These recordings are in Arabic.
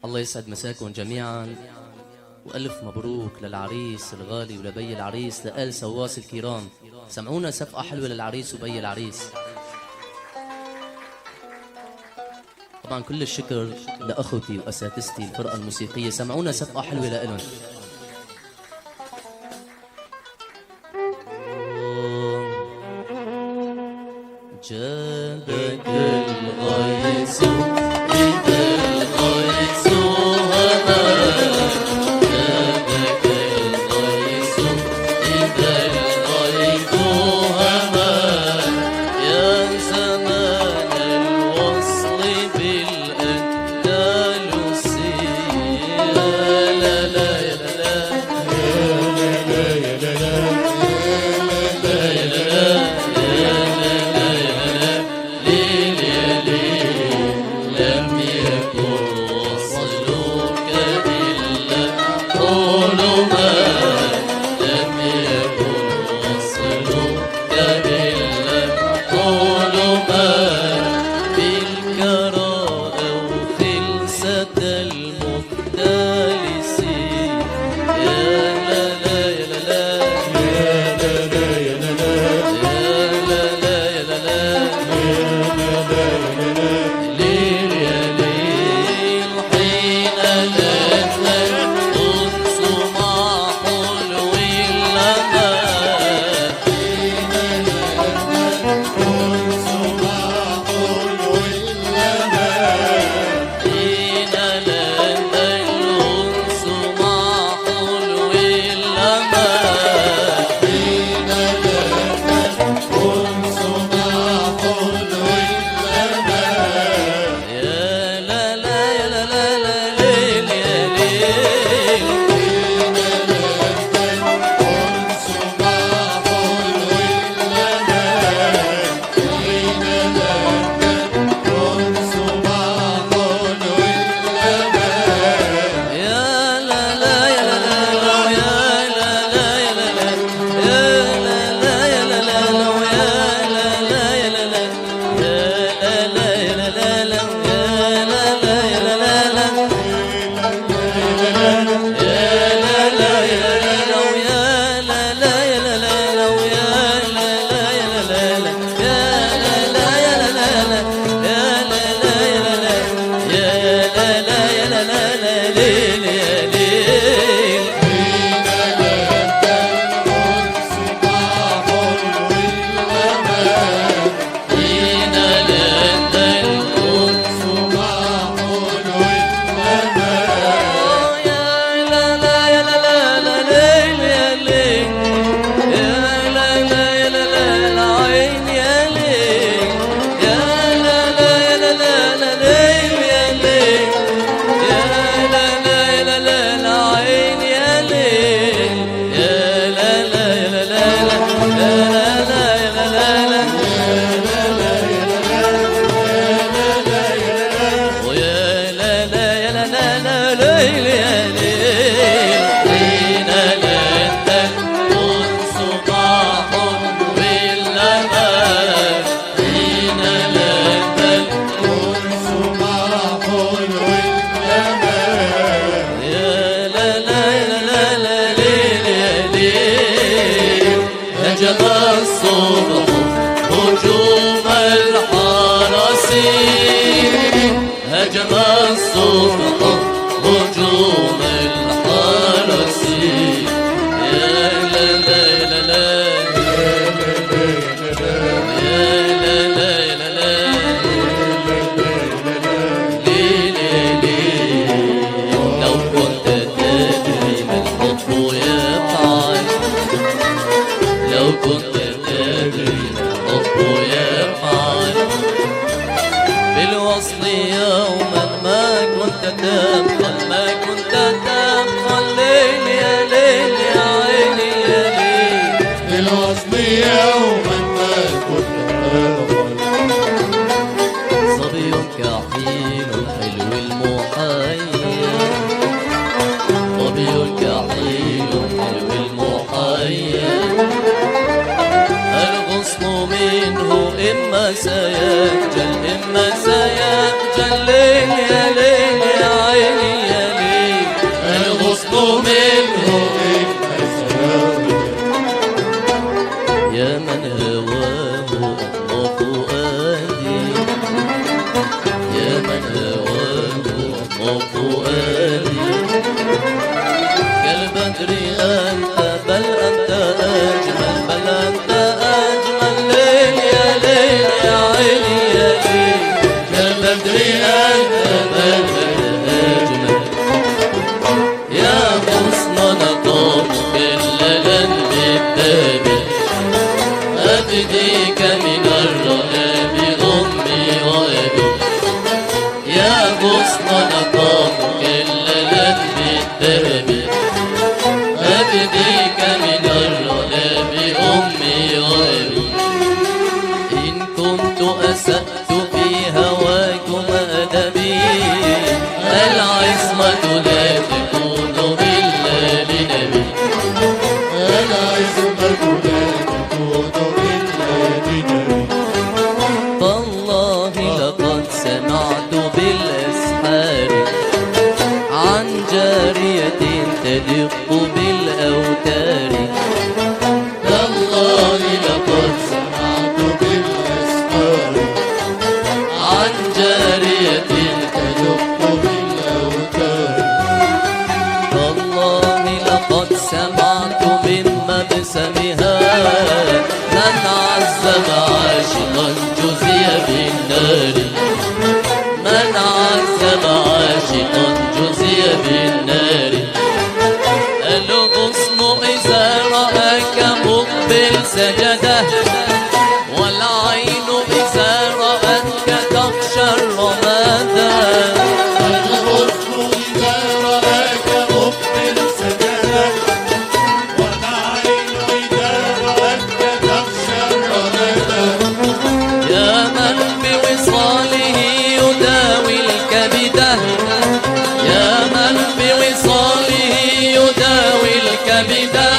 الله يسعد مساكم جميعا، وألف مبروك للعريس الغالي ولبي العريس لآل سواس الكرام. سمعونا سفقة حلوة للعريس وبي العريس. طبعا كل الشكر لأخوتي وأساتذتي الفرقة الموسيقية، سمعونا سفقة حلوة لإلهم. جابك الغيث إذا الغيث هما، جابك الغيث إذا الغيث هما، يا زمان الوصل بالأندلس. لا لا لا يا لا لا يا لا لا يا لا لا الصبح هجوم الحرس، هجم الصبح هجوم الحرس. يا لا لا لا لا يا لا لا لا لا ليلي ليلي. لو كنت تدري ما الحب يفعل، لو كنت تدري الحب يفعل بالوصل يوما ما كنت تبخل، ما كنت تبخل. ليل يا ليل يا عيني يا ليل، بالوصل يوما ما كنت تبخل. صبي كحيل حلو المحيا، صبي كحيل حلو المحيا، الغصن منه إما سيخجل إما سيخجل. ليل يا ليل يا عيني أم فؤادي يا من هواه أم فؤادي كالبدر أنت بل أنت أجمل بل أنت أجمل ليل يا ليل يا عيني يا ليل كالبدر أنت بل أنت أجمل يا حسن نقام كالليل بالتابع أبديك من الرهاب أمي وأبي يا حسن نقام كالليل بالتابع أبديك من الرهاب أمي وأبي إن كنت أسأت في هواكم أدبي العصمة لا تكون إلا لنبي العصمة لا تكون إلا لنبي فالله لقد سمعت بالأسحار عن جارية تدق بالأوتار تالله لقد سمعت بالأسحار عن جارية تدق بالأوتار والله لقد سمعت من مبسمها من عذب عاشقا جزي بالنار من عذب عاشقا جزي بالنار الغصن إذا رآك مقبل سجده والعين إذا رأتك تخشى الرمادا الغصن إذا رآك مقبل سجدا والعين إذا رأتك تخشى الرمادا يا من بوصاله يداوي الكبده يا من بوصاله يداوي الكبده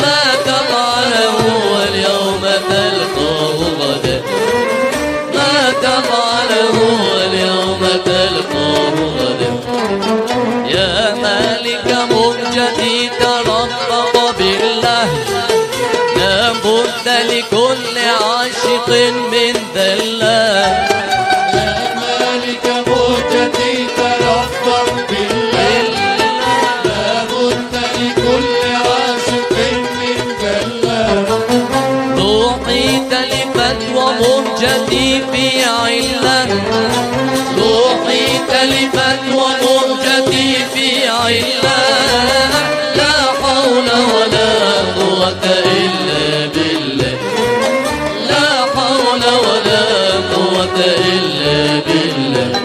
ما تفعله واليوم تلقاه غدا ما تفعله واليوم تلقاه غدا يا مالك مهجتي ترفق بالله لا بد لكل عاشق من ذله يا مالك مهجتي ترفق بالله لا بد لكل عاشق من ذله روحي تلفت ومهجتي في علة روحي تلفت ومهجتي في علة لا حول ولا قوة إلا بالله لا حول ولا قوة إلا بالله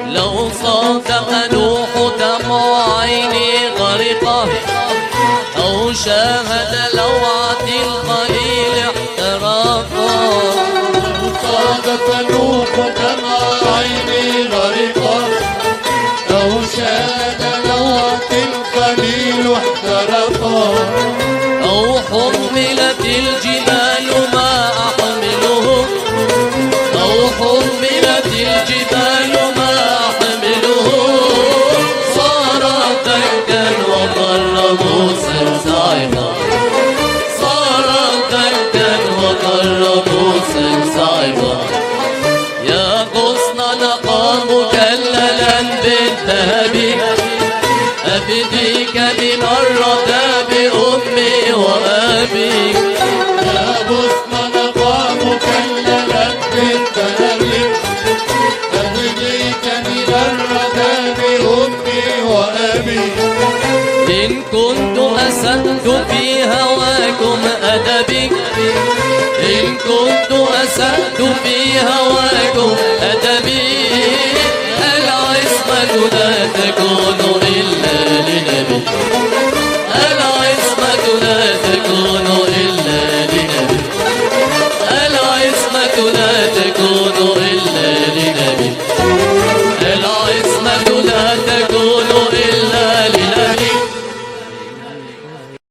لو صادق نوح دمع عيني غرقه أو شاهد لوعة الخليل احتراقا صادف نوح دمع عيني غرقا أو شاهد لوعة الخليل احترقا أو حملت الجبال ما أحمله أو حملت الجبال ما أحمله صار دكا وضر موسى صاعقا صار دكا وضر موسى صاعقا يا غصن نقى مكللا بالذهب أفديك بمرة بأمي وأبي يا غصن نقى مكللا بالذهب أهديك بمرة بأمي وأبي إن كنت أسأت في هواكم أدبي إن كنت أسأت في هواكم أدبي العصمة لا تكون